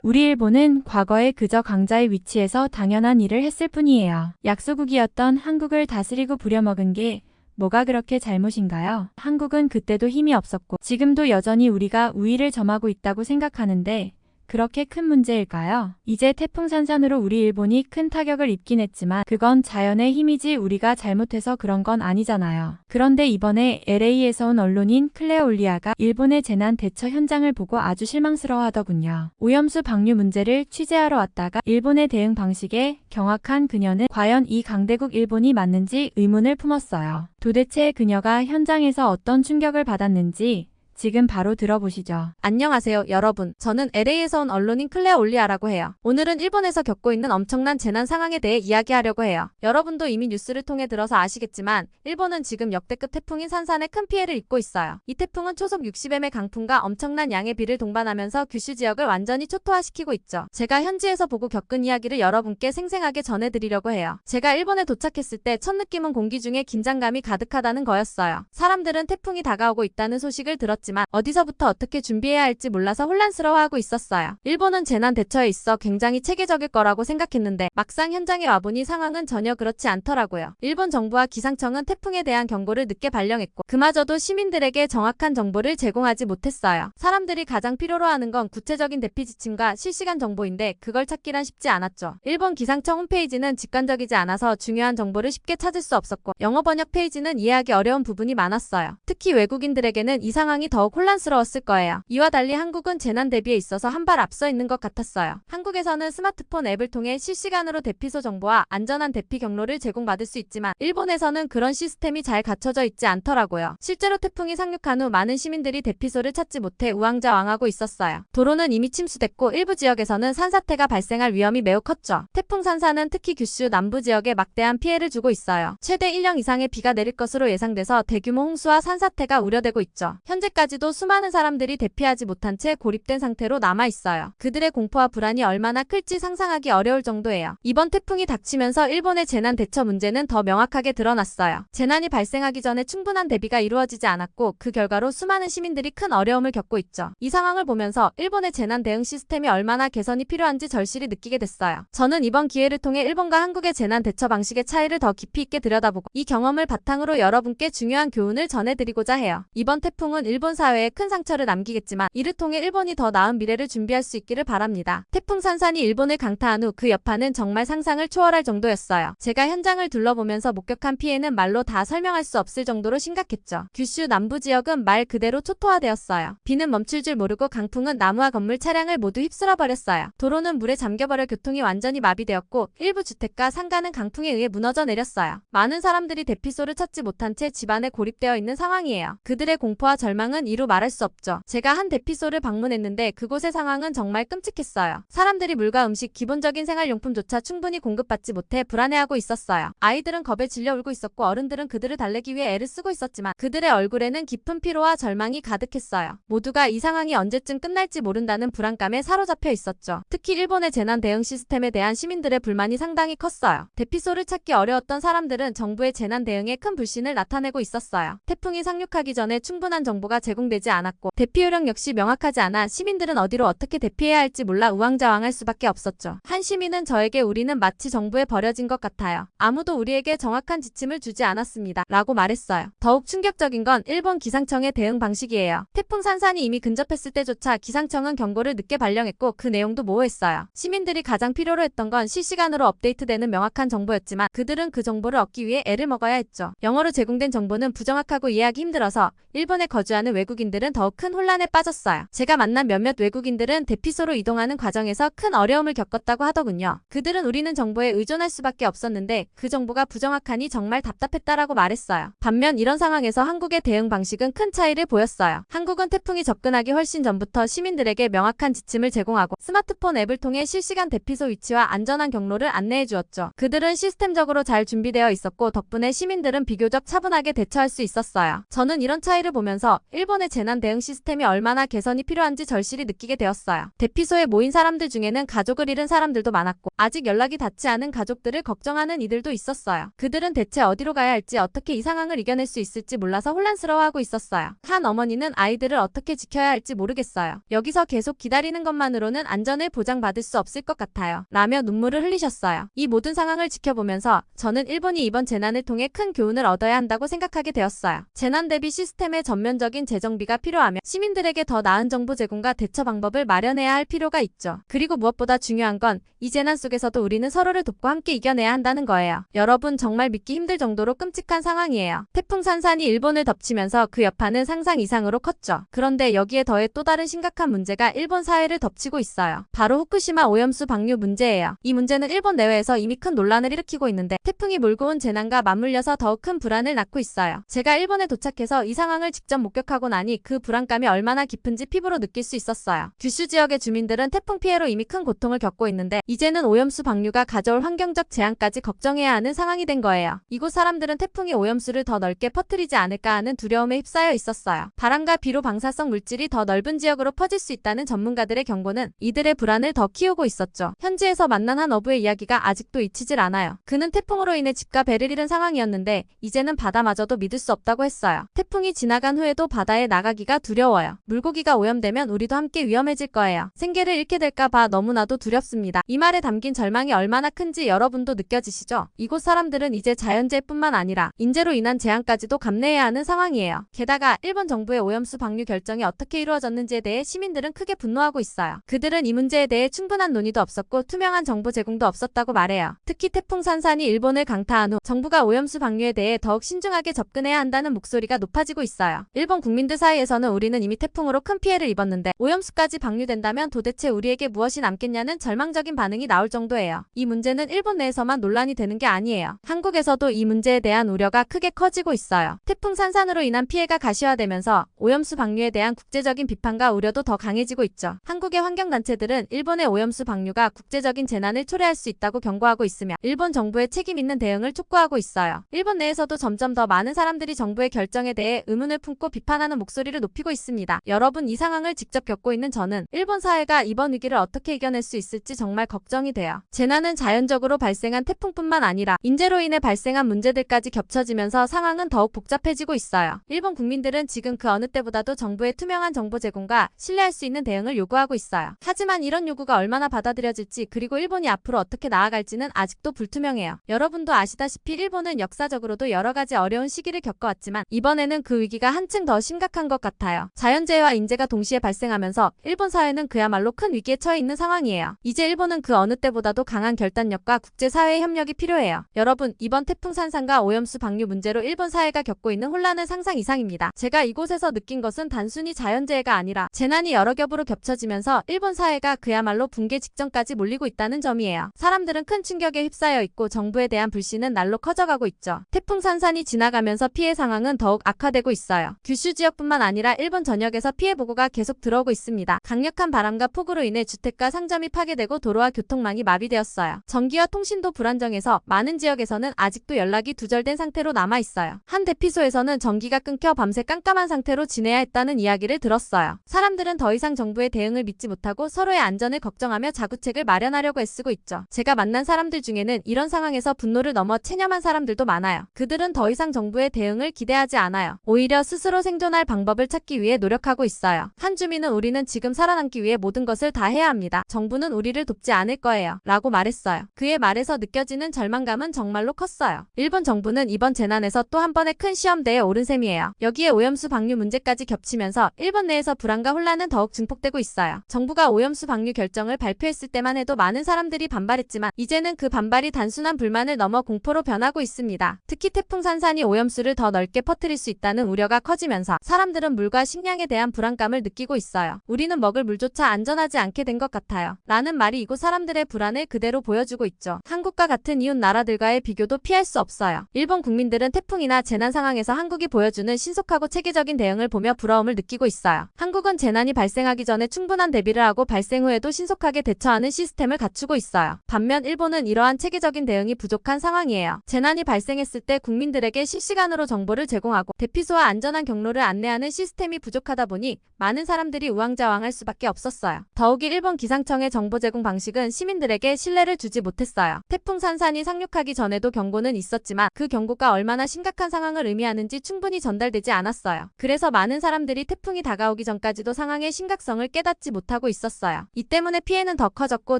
우리 일본은 과거에 그저 강자의 위치에서 당연한 일을 했을 뿐이에요. 약소국이었던 한국을 다스리고 부려먹은 게 뭐가 그렇게 잘못인가요? 한국은 그때도 힘이 없었고 지금도 여전히 우리가 우위를 점하고 있다고 생각하는데 그렇게 큰 문제일까요? 이제 태풍 산산으로 우리 일본이 큰 타격을 입긴 했지만 그건 자연의 힘이지 우리가 잘못해서 그런 건 아니잖아요. 그런데 이번에 LA에서 온 언론인 클레어 올리아가 일본의 재난 대처 현장을 보고 아주 실망스러워하더군요. 오염수 방류 문제를 취재하러 왔다가 일본의 대응 방식에 경악한 그녀는 과연 이 강대국 일본이 맞는지 의문을 품었어요. 도대체 그녀가 현장에서 어떤 충격을 받았는지 지금 바로 들어보시죠. 안녕하세요, 여러분. 저는 LA에서 온 언론인 클레어 올리아라고 해요. 오늘은 일본에서 겪고 있는 엄청난 재난 상황에 대해 이야기하려고 해요. 여러분도 이미 뉴스를 통해 들어서 아시겠지만 일본은 지금 역대급 태풍인 산산에 큰 피해를 입고 있어요. 이 태풍은 초속 60m의 강풍과 엄청난 양의 비를 동반하면서 규슈 지역을 완전히 초토화시키고 있죠. 제가 현지에서 보고 겪은 이야기를 여러분께 생생하게 전해드리려고 해요. 제가 일본에 도착했을 때 첫 느낌은 공기 중에 긴장감이 가득하다는 거였어요. 사람들은 태풍이 다가오고 있다는 소식을 들었지만 어디서부터 어떻게 준비해야 할지 몰라서 혼란스러워하고 있었어요. 일본은 재난 대처에 있어 굉장히 체계적일 거라고 생각했는데 막상 현장에 와보니 상황은 전혀 그렇지 않더라고요. 일본 정부와 기상청은 태풍에 대한 경고를 늦게 발령했고 그마저도 시민들에게 정확한 정보를 제공하지 못했어요. 사람들이 가장 필요로 하는 건 구체적인 대피 지침과 실시간 정보인데 그걸 찾기란 쉽지 않았죠. 일본 기상청 홈페이지는 직관적이지 않아서 중요한 정보를 쉽게 찾을 수 없었고 영어 번역 페이지는 이해하기 어려운 부분이 많았어요. 특히 외국인들에게는 이 상황이 더욱 혼란스러웠을 거예요. 이와 달리 한국은 재난 대비에 있어서 한 발 앞서 있는 것 같았어요. 한국에서는 스마트폰 앱을 통해 실시간으로 대피소 정보와 안전한 대피 경로를 제공받을 수 있지만 일본에서는 그런 시스템이 잘 갖춰져 있지 않더라고요. 실제로 태풍이 상륙한 후 많은 시민들이 대피소를 찾지 못해 우왕좌왕하고 있었어요. 도로는 이미 침수됐고 일부 지역에서는 산사태가 발생할 위험이 매우 컸죠. 태풍 산사는 특히 규슈 남부 지역에 막대한 피해를 주고 있어요. 최대 1령 이상의 비가 내릴 것으로 예상돼서 대규모 홍수와 산사태가 우려되고 있죠. 현재까지도 수많은 사람들이 대피하지 못한 채 고립된 상태로 남아있어요. 그들의 공포와 불안이 얼마나 클지 상상하기 어려울 정도예요. 이번 태풍이 닥치면서 일본의 재난 대처 문제는 더 명확하게 드러났어요. 재난이 발생하기 전에 충분한 대비가 이루어지지 않았고 그 결과로 수많은 시민들이 큰 어려움을 겪고 있죠. 이 상황을 보면서 일본의 재난 대응 시스템이 얼마나 개선이 필요한지 절실히 느끼게 됐어요. 저는 이번 기회를 통해 일본과 한국의 재난 대처 방식의 차이를 더 깊이 있게 들여다보고 이 경험을 바탕으로 여러분께 중요한 교훈을 전해드리고자 해요. 이번 태풍은 일본 사회에 큰 상처를 남기겠지만 이를 통해 일본이 더 나은 미래를 준비할 수 있기를 바랍니다. 태풍 산산이 일본을 강타한 후 그 여파는 정말 상상을 초월할 정도였어요. 제가 현장을 둘러보면서 목격한 피해는 말로 다 설명할 수 없을 정도로 심각했죠. 규슈 남부 지역은 말 그대로 초토화되었어요. 비는 멈출 줄 모르고 강풍은 나무와 건물 차량을 모두 휩쓸어버렸어요. 도로는 물에 잠겨버려 교통이 완전히 마비되었고 일부 주택과 상가는 강풍에 의해 무너져 내렸어요. 많은 사람들이 대피소를 찾지 못한 채 집안에 고립되어 있는 상황이에요. 그들의 공포와 절망은 이루 말할 수 없죠. 제가 한 대피소를 방문했는데 그곳의 상황은 정말 끔찍했어요. 사람들이 물과 음식, 기본적인 생활용품조차 충분히 공급받지 못해 불안해하고 있었어요. 아이들은 겁에 질려 울고 있었고 어른들은 그들을 달래기 위해 애를 쓰고 있었지만 그들의 얼굴에는 깊은 피로와 절망이 가득했어요. 모두가 이 상황이 언제쯤 끝날지 모른다는 불안감에 사로잡혀 있었죠. 특히 일본의 재난 대응 시스템에 대한 시민들의 불만이 상당히 컸어요. 대피소를 찾기 어려웠던 사람들은 정부의 재난 대응에 큰 불신을 나타내고 있었어요. 태풍이 상륙하기 전에 충분한 정보가 제공되지 않았고 대피 요령 역시 명확하지 않아 시민들은 어디로 어떻게 대피해야 할지 몰라 우왕좌왕할 수밖에 없었죠. 한 시민은 저에게 우리는 마치 정부에 버려진 것 같아요. 아무도 우리에게 정확한 지침을 주지 않았습니다. 라고 말했어요. 더욱 충격적인 건 일본 기상청의 대응 방식이에요. 태풍 산산이 이미 근접했을 때조차 기상청은 경고를 늦게 발령했고 그 내용도 모호했어요. 시민들이 가장 필요로 했던 건 실시간으로 업데이트되는 명확한 정보였지만 그들은 그 정보를 얻기 위해 애를 먹어야 했죠. 영어로 제공된 정보는 부정확하고 이해하기 힘들어서 일본에 거주하는 외국인들은 더욱 큰 혼란에 빠졌어요. 제가 만난 몇몇 외국인들은 대피소로 이동하는 과정에서 큰 어려움을 겪었다고 하더군요. 그들은 우리는 정보에 의존할 수밖에 없었는데 그 정보가 부정확하니 정말 답답했다라고 말했어요. 반면 이런 상황에서 한국의 대응 방식은 큰 차이를 보였어요. 한국은 태풍이 접근하기 훨씬 전부터 시민들에게 명확한 지침을 제공하고 스마트폰 앱을 통해 실시간 대피소 위치와 안전한 경로를 안내해 주었죠. 그들은 시스템적으로 잘 준비되어 있었고 덕분에 시민들은 비교적 차분하게 대처할 수 있었어요. 저는 이런 차이를 보면서 일본 일본의 재난 대응 시스템이 얼마나 개선이 필요한지 절실히 느끼게 되었어요. 대피소에 모인 사람들 중에는 가족을 잃은 사람들도 많았고 아직 연락이 닿지 않은 가족들을 걱정하는 이들도 있었어요. 그들은 대체 어디로 가야 할지 어떻게 이 상황을 이겨낼 수 있을지 몰라서 혼란스러워하고 있었어요. 한 어머니는 아이들을 어떻게 지켜야 할지 모르겠어요. 여기서 계속 기다리는 것만으로는 안전을 보장받을 수 없을 것 같아요. 라며 눈물을 흘리셨어요. 이 모든 상황을 지켜보면서 저는 일본이 이번 재난을 통해 큰 교훈을 얻어야 한다고 생각하게 되었어요. 재난 대비 시스템의 전면적인 재정비가 필요하며 시민들에게 더 나은 정보 제공과 대처 방법을 마련해야 할 필요가 있죠. 그리고 무엇보다 중요한 건 이 재난 속에서도 우리는 서로를 돕고 함께 이겨내야 한다는 거예요. 여러분 정말 믿기 힘들 정도로 끔찍한 상황이에요. 태풍 산산이 일본을 덮치면서 그 여파는 상상 이상으로 컸죠. 그런데 여기에 더해 또 다른 심각한 문제가 일본 사회를 덮치고 있어요. 바로 후쿠시마 오염수 방류 문제예요. 이 문제는 일본 내외에서 이미 큰 논란을 일으키고 있는데 태풍이 몰고 온 재난과 맞물려서 더욱 큰 불안을 낳고 있어요. 제가 일본에 도착해서 이 상황을 직접 목격하고 나니 그 불안감이 얼마나 깊은지 피부로 느낄 수 있었어요. 규슈 지역의 주민들은 태풍 피해로 이미 큰 고통을 겪고 있는데 이제는 오염수 방류가 가져올 환경적 재앙까지 걱정해야 하는 상황이 된 거예요. 이곳 사람들은 태풍이 오염수를 더 넓게 퍼뜨리지 않을까 하는 두려움에 휩싸여 있었어요. 바람과 비로 방사성 물질이 더 넓은 지역으로 퍼질 수 있다는 전문가들의 경고는 이들의 불안을 더 키우고 있었죠. 현지에서 만난 한 어부의 이야기가 아직도 잊히질 않아요. 그는 태풍으로 인해 집과 배를 잃은 상황이었는데 이제는 바다마저도 믿을 수 없다고 했어요. 태풍이 지나간 후에도 바다에 나가기가 두려워요. 물고기가 오염되면 우리도 함께 위험해질 거예요. 생계를 잃게 될까 봐 너무나도 두렵습니다. 이 말에 담긴 절망이 얼마나 큰지 여러분도 느껴지시죠? 이곳 사람들은 이제 자연재해뿐만 아니라 인재로 인한 재앙까지도 감내해야 하는 상황이에요. 게다가 일본 정부의 오염수 방류 결정이 어떻게 이루어졌는지에 대해 시민들은 크게 분노하고 있어요. 그들은 이 문제에 대해 충분한 논의도 없었고 투명한 정보 제공도 없었다고 말해요. 특히 태풍 산산이 일본을 강타한 후 정부가 오염수 방류에 대해 더욱 신중하게 접근해야 한다는 목소리가 높아지고 있어요. 일본 국민들 사이에서는 우리는 이미 태풍으로 큰 피해를 입었는데 오염수까지 방류된다면 도대체 우리에게 무엇이 남겠냐는 절망적인 반응이 나올 정도예요. 이 문제는 일본 내에서만 논란이 되는 게 아니에요. 한국에서도 이 문제에 대한 우려가 크게 커지고 있어요. 태풍 산산으로 인한 피해가 가시화되면서 오염수 방류에 대한 국제적인 비판과 우려도 더 강해지고 있죠. 한국의 환경단체들은 일본의 오염수 방류가 국제적인 재난을 초래할 수 있다고 경고하고 있으며 일본 정부의 책임 있는 대응을 촉구하고 있어요. 일본 내에서도 점점 더 많은 사람들이 정부의 결정에 대해 의문을 품고 비판하는 목소리를 높이고 있습니다. 여러분 이 상황을 직접 겪고 있는 저는 일본 사회가 이번 위기를 어떻게 이겨낼 수 있을지 정말 걱정이 돼요. 재난은 자연적으로 발생한 태풍뿐만 아니라 인재로 인해 발생한 문제들까지 겹쳐지면서 상황은 더욱 복잡해지고 있어요. 일본 국민들은 지금 그 어느 때보다도 정부의 투명한 정보 제공과 신뢰할 수 있는 대응을 요구하고 있어요. 하지만 이런 요구가 얼마나 받아들여질지 그리고 일본이 앞으로 어떻게 나아갈지는 아직도 불투명해요. 여러분도 아시다시피 일본은 역사적으로도 여러 가지 어려운 시기를 겪어왔지만 이번에는 그 위기가 한층 더 심각한 것 같아요. 자연재해와 인재가 동시에 발생하면서 일본 사회는 그야말로 큰 위기에 처해 있는 상황이에요. 이제 일본은 그 어느 때보다도 강한 결단력과 국제사회의 협력이 필요해요. 여러분, 이번 태풍 산산과 오염수 방류 문제로 일본 사회가 겪고 있는 혼란은 상상 이상입니다. 제가 이곳에서 느낀 것은 단순히 자연재해가 아니라 재난이 여러 겹으로 겹쳐지면서 일본 사회가 그야말로 붕괴 직전까지 몰리고 있다는 점이에요. 사람들은 큰 충격에 휩싸여 있고 정부에 대한 불신은 날로 커져가고 있죠. 태풍 산산이 지나가면서 피해 상황은 더욱 악화되고 있어요. 규슈 지역뿐만 아니라 일본 전역에서 피해 보고가 계속 들어오고 있습니다. 강력한 바람과 폭우로 인해 주택과 상점이 파괴되고 도로와 교통망이 마비되었어요. 전기와 통신도 불안정해서 많은 지역에서는 아직도 연락이 두절된 상태로 남아있어요. 한 대피소에서는 전기가 끊겨 밤새 깜깜한 상태로 지내야 했다는 이야기를 들었어요. 사람들은 더 이상 정부의 대응을 믿지 못하고 서로의 안전을 걱정하며 자구책을 마련하려고 애쓰고 있죠. 제가 만난 사람들 중에는 이런 상황에서 분노를 넘어 체념한 사람들도 많아요. 그들은 더 이상 정부의 대응을 기대하지 않아요. 오히려 스스로 생존할 방법을 찾기 위해 노력하고 있어요. 한 주민은 우리는 지금 살아남기 위해 모든 것을 다 해야 합니다. 정부는 우리를 돕지 않을 거예요. 라고 말했어요. 그의 말에서 느껴지는 절망감은 정말로 컸어요. 일본 정부는 이번 재난에서 또 한 번의 큰 시험대에 오른 셈이에요. 여기에 오염수 방류 문제까지 겹치면서 일본 내에서 불안과 혼란은 더욱 증폭되고 있어요. 정부가 오염수 방류 결정을 발표했을 때만 해도 많은 사람들이 반발했지만 이제는 그 반발이 단순한 불만을 넘어 공포로 변하고 있습니다. 특히 태풍 산산이 오염수를 더 넓게 퍼뜨릴 수 있다는 우려가 커지면서 사람들은 물과 식량에 대한 불안감을 느끼고 있어요. 우리는 먹을 물조차 안전하지 않게 된 것 같아요. 라는 말이 이곳 사람들의 불안을 그대로 보여주고 있죠. 한국과 같은 이웃 나라들과의 비교도 피할 수 없어요. 일본 국민들은 태풍이나 재난 상황에서 한국이 보여주는 신속하고 체계적인 대응을 보며 부러움을 느끼고 있어요. 한국은 재난이 발생하기 전에 충분한 대비를 하고 발생 후에도 신속하게 대처하는 시스템을 갖추고 있어요. 반면 일본은 이러한 체계적인 대응이 부족한 상황이에요. 재난이 발생했을 때 국민들에게 실시간으로 정보를 제공하고 대피소와 안전한 경로를 안내하는 시스템이 부족하다 보니 많은 사람들이 우왕좌왕할 수밖에 없었어요. 더욱이 일본 기상청의 정보 제공 방식은 시민들에게 신뢰를 주지 못했어요. 태풍 산산이 상륙하기 전에도 경고는 있었지만 그 경고가 얼마나 심각한 상황을 의미하는지 충분히 전달되지 않았어요. 그래서 많은 사람들이 태풍이 다가오기 전까지도 상황의 심각성을 깨닫지 못하고 있었어요. 이 때문에 피해는 더 커졌고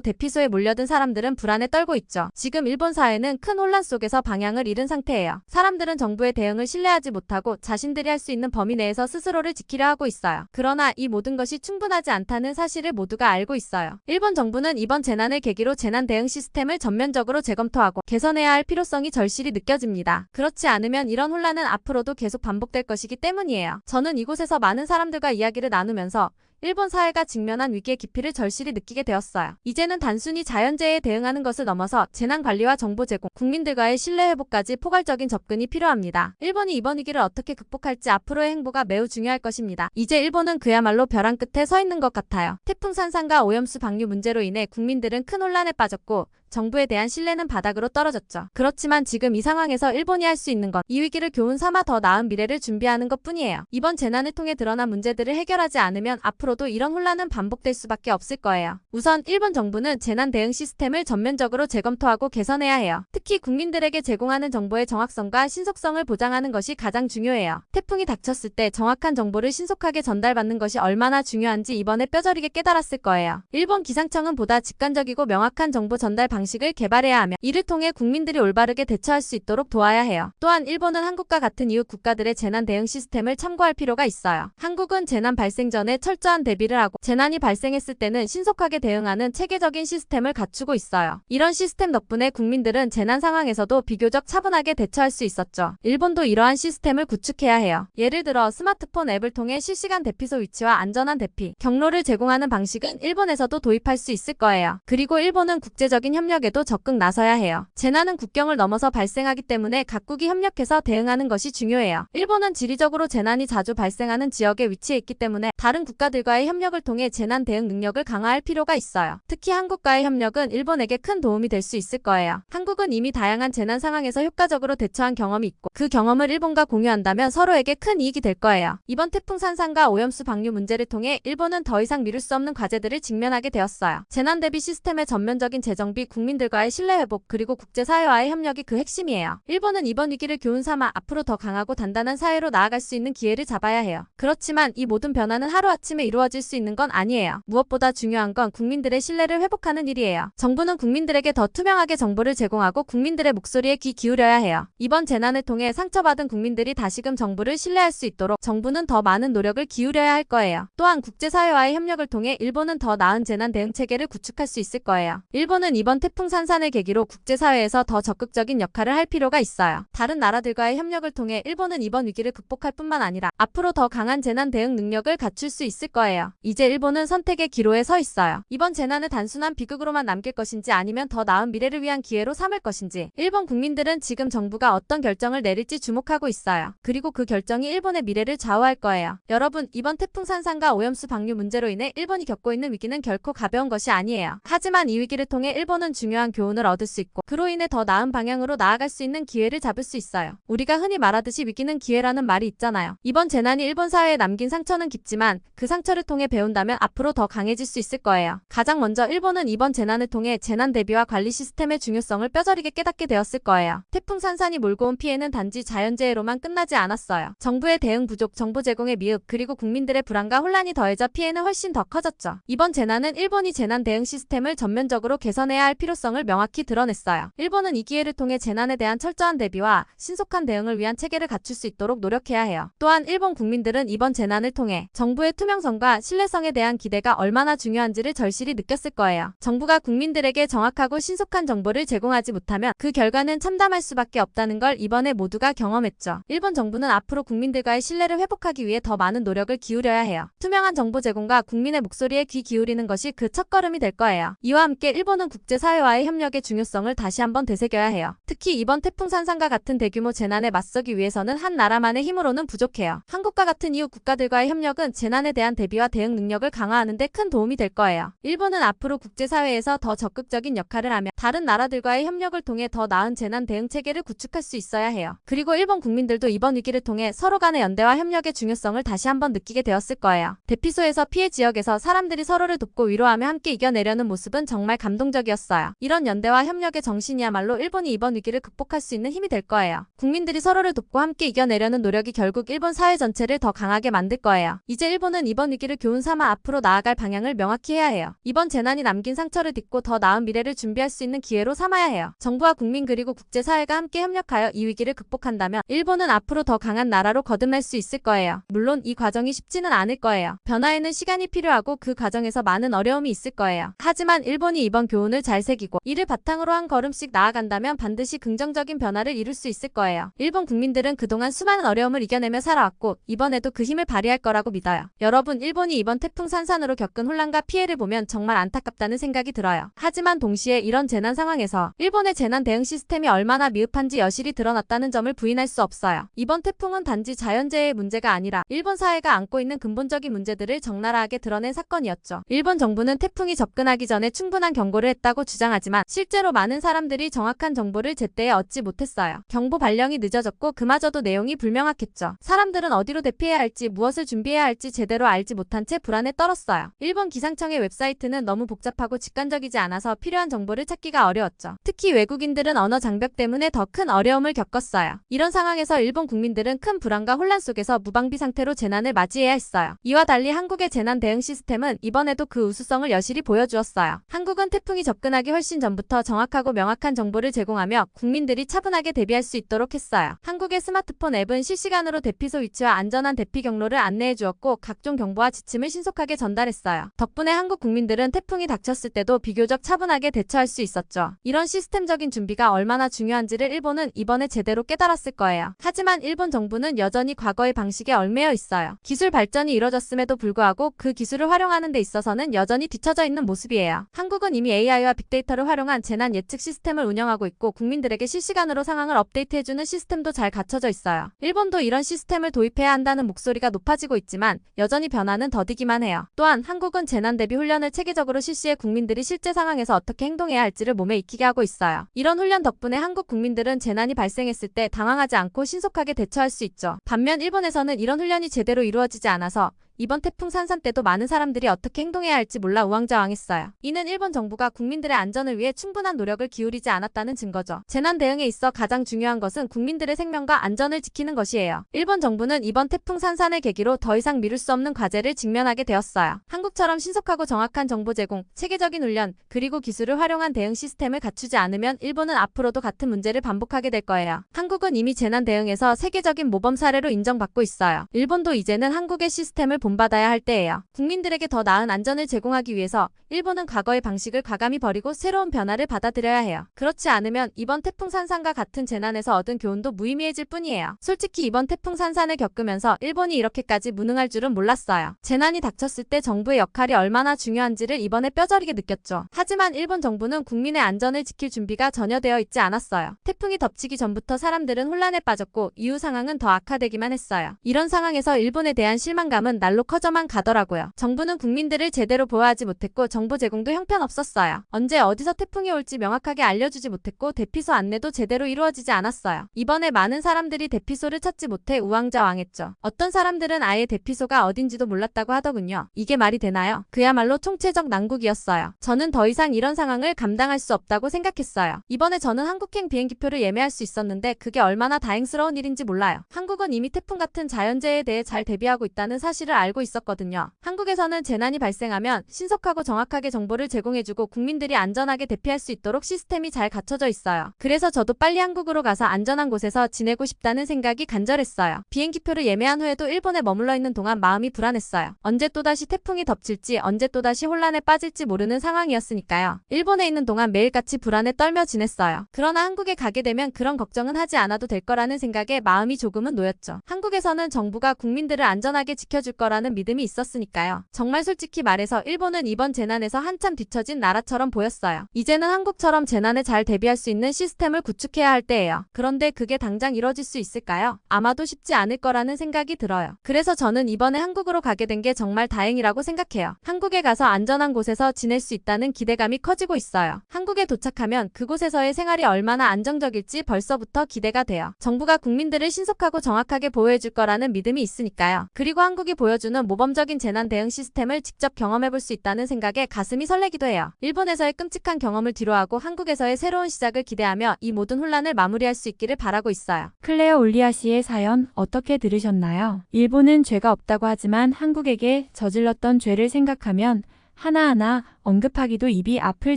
대피소에 몰려든 사람들은 불안에 떨고 있죠. 지금 일본 사회는 큰 혼란 속에서 방향을 잃은 상태예요. 사람들은 정부의 대응을 신뢰하지 못하고 자신들이 할 수 있는 범위 내에서 스스로를 지키려 하고 있어요. 그러나 이 모든 것이 충분하지 않다는 사실을 모두가 알고 있어요. 일본 정부는 이번 재난을 계기로 재난 대응 시스템을 전면적으로 재검토하고 개선해야 할 필요성이 절실히 느껴집니다. 그렇지 않으면 이런 혼란은 앞으로도 계속 반복될 것이기 때문이에요. 저는 이곳에서 많은 사람들과 이야기를 나누면서 일본 사회가 직면한 위기의 깊이를 절실히 느끼게 되었어요. 이제는 단순히 자연재해에 대응하는 것을 넘어서 재난관리와 정보 제공, 국민들과의 신뢰 회복까지 포괄적인 접근이 필요합니다. 일본이 이번 위기를 어떻게 극복할지 앞으로의 행보가 매우 중요할 것입니다. 이제 일본은 그야말로 벼랑 끝에 서 있는 것 같아요. 태풍 산산과 오염수 방류 문제로 인해 국민들은 큰 혼란에 빠졌고 정부에 대한 신뢰는 바닥으로 떨어졌죠. 그렇지만 지금 이 상황에서 일본이 할 수 있는 건 이 위기를 교훈 삼아 더 나은 미래를 준비하는 것뿐이에요. 이번 재난을 통해 드러난 문제들을 해결하지 않으면 앞으로도 이런 혼란은 반복될 수밖에 없을 거예요. 우선 일본 정부는 재난 대응 시스템을 전면적으로 재검토하고 개선해야 해요. 특히 국민들에게 제공하는 정보의 정확성과 신속성을 보장하는 것이 가장 중요해요. 태풍이 닥쳤을 때 정확한 정보를 신속하게 전달받는 것이 얼마나 중요한지 이번에 뼈저리게 깨달았을 거예요. 일본 기상청은 보다 직관적이고 명확한 정보 전달 방식을 개발해야 하며 이를 통해 국민들이 올바르게 대처할 수 있도록 도와야 해요. 또한 일본은 한국과 같은 이웃 국가들의 재난 대응 시스템을 참고할 필요가 있어요. 한국은 재난 발생 전에 철저한 대비를 하고 재난이 발생했을 때는 신속하게 대응하는 체계적인 시스템을 갖추고 있어요. 이런 시스템 덕분에 국민들은 재난 상황에서도 비교적 차분하게 대처할 수 있었죠. 일본도 이러한 시스템을 구축해야 해요. 예를 들어 스마트폰 앱을 통해 실시간 대피소 위치와 안전한 대피, 경로를 제공하는 방식은 일본에서도 도입할 수 있을 거예요. 그리고 일본은 국제적인 협력에도 적극 나서야 해요. 재난은 국경을 넘어서 발생하기 때문에 각국이 협력해서 대응하는 것이 중요해요. 일본은 지리적으로 재난이 자주 발생하는 지역에 위치해 있기 때문에 다른 국가들과의 협력을 통해 재난 대응 능력을 강화할 필요가 있어요. 특히 한국과의 협력은 일본에게 큰 도움이 될 수 있을 거예요. 한국은 이미 다양한 재난 상황에서 효과적으로 대처한 경험이 있고 그 경험을 일본과 공유한다면 서로에게 큰 이익이 될 거예요. 이번 태풍 산산과 오염수 방류 문제를 통해 일본은 더 이상 미룰 수 없는 과제들을 직면하게 되었어요. 재난 대비 시스템의 전면적인 재정비, 국민들과의 신뢰 회복, 그리고 국제사회와의 협력이 그 핵심이에요. 일본은 이번 위기를 교훈 삼아 앞으로 더 강하고 단단한 사회로 나아갈 수 있는 기회를 잡아야 해요. 그렇지만 이 모든 변화는 하루아침에 이루어질 수 있는 건 아니에요. 무엇보다 중요한 건 국민들의 신뢰를 회복하는 일이에요. 정부는 국민들에게 더 투명하게 정보를 제공하고 국민들의 목소리에 귀 기울여야 해요. 이번 재난을 통해 상처받은 국민들이 다시금 정부를 신뢰할 수 있도록 정부는 더 많은 노력을 기울여야 할 거예요. 또한 국제사회와의 협력을 통해 일본은 더 나은 재난 대응 체계를 구축할 수 있을 거예요. 일본은 이번 태풍 산산을 계기로 국제사회에서 더 적극적인 역할을 할 필요가 있어요. 다른 나라들과의 협력을 통해 일본은 이번 위기를 극복할 뿐만 아니라 앞으로 더 강한 재난 대응 능력을 갖출 수 있을 거예요. 이제 일본은 선택의 기로에 서 있어요. 이번 재난을 단순한 비극으로만 남길 것인지 아니면 더 나은 미래를 위한 기회로 삼을 것인지 일본 국민들은 지금 정부가 어떤 결정을 내릴지 주목하고 있어요. 그리고 그 결정이 일본의 미래를 좌우할 거예요. 여러분, 이번 태풍 산산과 오염수 방류 문제로 인해 일본이 겪고 있는 위기는 결코 가벼운 것이 아니에요. 하지만 이 위기를 통해 일본은 중요한 교훈을 얻을 수 있고 그로 인해 더 나은 방향으로 나아갈 수 있는 기회를 잡을 수 있어요. 우리가 흔히 말하듯이 위기는 기회라는 말이 있잖아요. 이번 재난이 일본 사회에 남긴 상처는 깊지만 그 상처를 통해 배운다면 앞으로 더 강해질 수 있을 거예요. 가장 먼저 일본은 이번 재난을 통해 재난 대비와 관리 시스템의 중요성을 뼈저리게 깨닫게 되었을 거예요. 태풍 산산이 몰고 온 피해는 단지 자연재해로만 끝나지 않았어요. 정부의 대응 부족, 정보 제공의 미흡, 그리고 국민들의 불안과 혼란이 더해져 피해는 훨씬 더 커졌죠. 이번 재난은 일본이 재난 대응 시스템을 전면적으로 개선해야 할 필요성을 명확히 드러냈어요. 일본은 이 기회를 통해 재난에 대한 철저한 대비와 신속한 대응을 위한 체계를 갖출 수 있도록 노력해야 해요. 또한 일본 국민들은 이번 재난을 통해 정부의 투명성과 신뢰성에 대한 기대가 얼마나 중요한지를 절실히 느꼈을 거예요. 정부가 국민들에게 정확하고 신속한 정보를 제공하지 못하면 그 결과는 참담할 수밖에 없다는 걸 이번에 모두가 경험했죠. 일본 정부는 앞으로 국민들과의 신뢰를 회복하기 위해 더 많은 노력을 기울여야 해요. 투명한 정보 제공과 국민의 목소리에 귀 기울이는 것이 그 첫걸음이 될 거예요. 이와 함께 일본은 국제사회와의 협력의 중요성을 다시 한번 되새겨야 해요. 특히 이번 태풍 산산과 같은 대규모 재난에 맞서기 위해서는 한 나라만의 힘으로는 부족해요. 한국과 같은 이웃 국가들과의 협력은 재난에 대한 대비와 대응 능력을 강화하는 데 큰 도움이 될 거예요. 일본은 앞으로 국제사회에서 더 적극적인 역할을 하며 다른 나라들과의 협력을 통해 더 나은 재난 대응 체계를 구축할 수 있어야 해요. 그리고 일본 국민들도 이번 위기를 통해 서로 간의 연대와 협력의 중요성을 다시 한번 느끼게 되었을 거예요. 대피소에서 피해 지역에서 사람들이 서로를 돕고 위로하며 함께 이겨내려는 모습은 정말 감동적이었어요. 이런 연대와 협력의 정신이야말로 일본이 이번 위기를 극복할 수 있는 힘이 될 거예요. 국민들이 서로를 돕고 함께 이겨내려는 노력이 결국 일본 사회 전체를 더 강하게 만들 거예요. 이제 일본은 이번 위기를 교훈 삼아 앞으로 나아갈 방향을 명확히 해야 해요. 이번 재난이 남긴 상처를 딛고 더 나은 미래를 준비할 수 있는 기회로 삼아야 해요. 정부와 국민 그리고 국제사회가 함께 협력하여 이 위기를 극복한다면 일본은 앞으로 더 강한 나라로 거듭날 수 있을 거예요. 물론 이 과정이 쉽지는 않을 거예요. 변화에는 시간이 필요하고 그 과정에서 많은 어려움이 있을 거예요. 하지만 일본이 이번 교훈을 잘 새기고 이를 바탕으로 한 걸음씩 나아간다면 반드시 긍정적인 변화를 이룰 수 있을 거예요. 일본 국민들은 그동안 수많은 어려움을 이겨내며 살아왔고 이번에도 그 힘을 발휘할 거라고 믿어요. 여러분, 일본이 이번 태풍 산산으로 겪은 혼란과 피해를 보면 정말 안타깝다는 생각이 들어요. 하지만 동시에 이런 재난 상황에서 일본의 재난 대응 시스템이 얼마나 미흡한지 여실히 드러났다는 점을 부인할 수 없어요. 이번 태풍은 단지 자연재해의 문제가 아니라 일본 사회가 안고 있는 근본적인 문제들을 적나라하게 드러낸 사건이었죠. 일본 정부는 태풍이 접근하기 전에 충분한 경고를 했다고 주장하지만 실제로 많은 사람들이 정확한 정보를 제때에 얻지 못했어요. 경보 발령이 늦어졌고 그마저도 내용이 불명확했죠. 사람들은 어디로 대피해야 할지 무엇을 준비해야 할지 제대로 알지 못한 채 불안에 떨었어요. 일본 기상청의 웹사이트는 너무 복잡하고 직관적이지 않아서 필요한 정보를 찾기가 어려웠죠. 특히 외국인들은 언어 장벽 때문에 더 큰 어려움을 겪었어요. 이런 상황에서 일본 국민들은 큰 불안과 혼란 속에서 무방비 상태로 재난을 맞이해야 했어요. 이와 달리 한국의 재난 대응 시스템은 이번에도 그 우수성을 여실히 보여주었어요. 한국은 태풍이 접근하기 훨씬 전부터 정확하고 명확한 정보를 제공하며 국민들이 차분하게 대비할 수 있도록 했어요. 한국의 스마트폰 앱은 실시간으로 대피소 위치와 안전한 대피 경로를 안내해 주었고 각종 경보와 지침을 신속하게 전달했어요. 덕분에 한국 국민들은 태풍이 닥쳤을 때도 비교적 차분하게 대처할 수 있었죠. 이런 시스템적인 준비가 얼마나 중요한지를 일본은 이번에 제대로 깨달았을 거예요. 하지만 일본 정부는 여전히 과거의 방식에 얽매여 있어요. 기술 발전이 이뤄졌음에도 불구하고 그 기술을 활용하는 데 있어서는 여전히 뒤처져 있는 모습이에요. 한국은 이미 AI와 빅데이터를 활용한 재난 예측 시스템을 운영하고 있고 국민들에게 실시간으로 상황을 업데이트해주는 시스템도 잘 갖춰져 있어요. 일본도 이런 시스템을 도입해야 한다는 목소리가 높아지고 있지만 여전히 변화는 더디기만 해요. 또한 한국은 재난 대비 훈련을 체계적으로 실시해 국민들이 실제 상황에서 어떻게 행동해야 할지를 몸에 익히게 하고 있어요. 이런 훈련 덕분에 한국 국민들은 재난이 발생했을 때 당황하지 않고 신속하게 대처할 수 있죠. 반면 일본에서는 이런 훈련이 제대로 이루어지지 않아서 이번 태풍 산산 때도 많은 사람들이 어떻게 행동해야 할지 몰라 우왕좌왕했어요. 이는 일본 정부가 국민들의 안전을 위해 충분한 노력을 기울이지 않았다는 증거죠. 재난 대응에 있어 가장 중요한 것은 국민들의 생명과 안전을 지키는 것이에요. 일본 정부는 이번 태풍 산산을 계기로 더 이상 미룰 수 없는 과제를 직면하게 되었어요. 한국처럼 신속하고 정확한 정보 제공, 체계적인 훈련, 그리고 기술을 활용한 대응 시스템을 갖추지 않으면 일본은 앞으로도 같은 문제를 반복하게 될 거예요. 한국은 이미 재난 대응에서 세계적인 모범 사례로 인정받고 있어요. 일본도 이제는 한국의 시스템을 본받아야 할 때예요. 국민들에게 더 나은 안전을 제공하기 위해서 일본은 과거의 방식을 과감히 버리고 새로운 변화를 받아들여야 해요. 그렇지 않으면 이번 태풍 산산과 같은 재난에서 얻은 교훈도 무의미해질 뿐이에요. 솔직히 이번 태풍 산산을 겪으면서 일본이 이렇게까지 무능할 줄은 몰랐어요. 재난이 닥쳤을 때 정부의 역할이 얼마나 중요한지를 이번에 뼈저리게 느꼈죠. 하지만 일본 정부는 국민의 안전을 지킬 준비가 전혀 되어 있지 않았어요. 태풍이 덮치기 전부터 사람들은 혼란에 빠졌고 이후 상황은 더 악화되기만 했어요. 이런 상황에서 일본에 대한 실망감은 날로 커져만 가더라고요. 정부는 국민들을 제대로 보호하지 못했고 정보 제공도 형편없었어요. 언제 어디서 태풍이 올지 명확하게 알려주지 못했고 대피소 안내도 제대로 이루어지지 않았어요. 이번에 많은 사람들이 대피소를 찾지 못해 우왕좌왕했죠. 어떤 사람들은 아예 대피소가 어딘지도 몰랐다고 하더군요. 이게 말이 되나요? 그야말로 총체적 난국이었어요. 저는 더 이상 이런 상황을 감당할 수 없다고 생각했어요. 이번에 저는 한국행 비행기표를 예매할 수 있었는데 그게 얼마나 다행스러운 일인지 몰라요. 한국은 이미 태풍 같은 자연재해에 대해 잘 대비하고 있다는 사실을 알고 있었거든요. 한국에서는 재난이 발생하면 신속하고 정확하게 정보를 제공해주고 국민들이 안전하게 대피할 수 있도록 시스템이 잘 갖춰져 있어요. 그래서 저도 빨리 한국으로 가서 안전한 곳에서 지내고 싶다는 생각이 간절했어요. 비행기표를 예매한 후에도 일본에 머물러 있는 동안 마음이 불안했어요. 언제 또다시 태풍이 덮칠지, 언제 또다시 혼란에 빠질지 모르는 상황이었으니까요. 일본에 있는 동안 매일같이 불안에 떨며 지냈어요. 그러나 한국에 가게 되면 그런 걱정은 하지 않아도 될 거라는 생각에 마음이 조금은 놓였죠. 한국에서는 정부가 국민들을 안전하게 지켜줄 거라는 거라는 믿음이 있었으니까요. 정말 솔직히 말해서 일본은 이번 재난에서 한참 뒤처진 나라처럼 보였어요. 이제는 한국처럼 재난에 잘 대비할 수 있는 시스템을 구축해야 할 때예요. 그런데 그게 당장 이뤄질 수 있을까요? 아마도 쉽지 않을 거라는 생각이 들어요. 그래서 저는 이번에 한국으로 가게 된 게 정말 다행이라고 생각해요. 한국에 가서 안전한 곳에서 지낼 수 있다는 기대감이 커지고 있어요. 한국에 도착하면 그곳에서의 생활이 얼마나 안정적일지 벌써부터 기대가 돼요. 정부가 국민들을 신속하고 정확하게 보호해줄 거라는 믿음이 있으니까요. 그리고 한국이 보여주는 모범적인 재난 대응 시스템을 직접 경험해볼 수 있다는 생각에 가슴이 설레기도 해요. 일본에서의 끔찍한 경험을 뒤로하고 한국에서의 새로운 시작을 기대하며 이 모든 혼란을 마무리할 수 있기를 바라고 있어요. 클레어 올리아 씨의 사연 어떻게 들으셨나요? 일본은 죄가 없다고 하지만 한국에게 저질렀던 죄를 생각하면 하나하나 언급하기도 입이 아플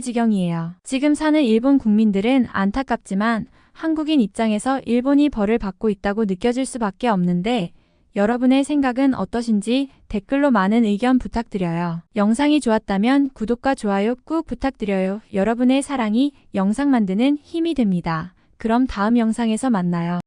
지경이에요. 지금 사는 일본 국민들은 안타깝지만 한국인 입장에서 일본이 벌을 받고 있다고 느껴질 수밖에 없는데 여러분의 생각은 어떠신지 댓글로 많은 의견 부탁드려요. 영상이 좋았다면 구독과 좋아요 꾹 부탁드려요. 여러분의 사랑이 영상 만드는 힘이 됩니다. 그럼 다음 영상에서 만나요.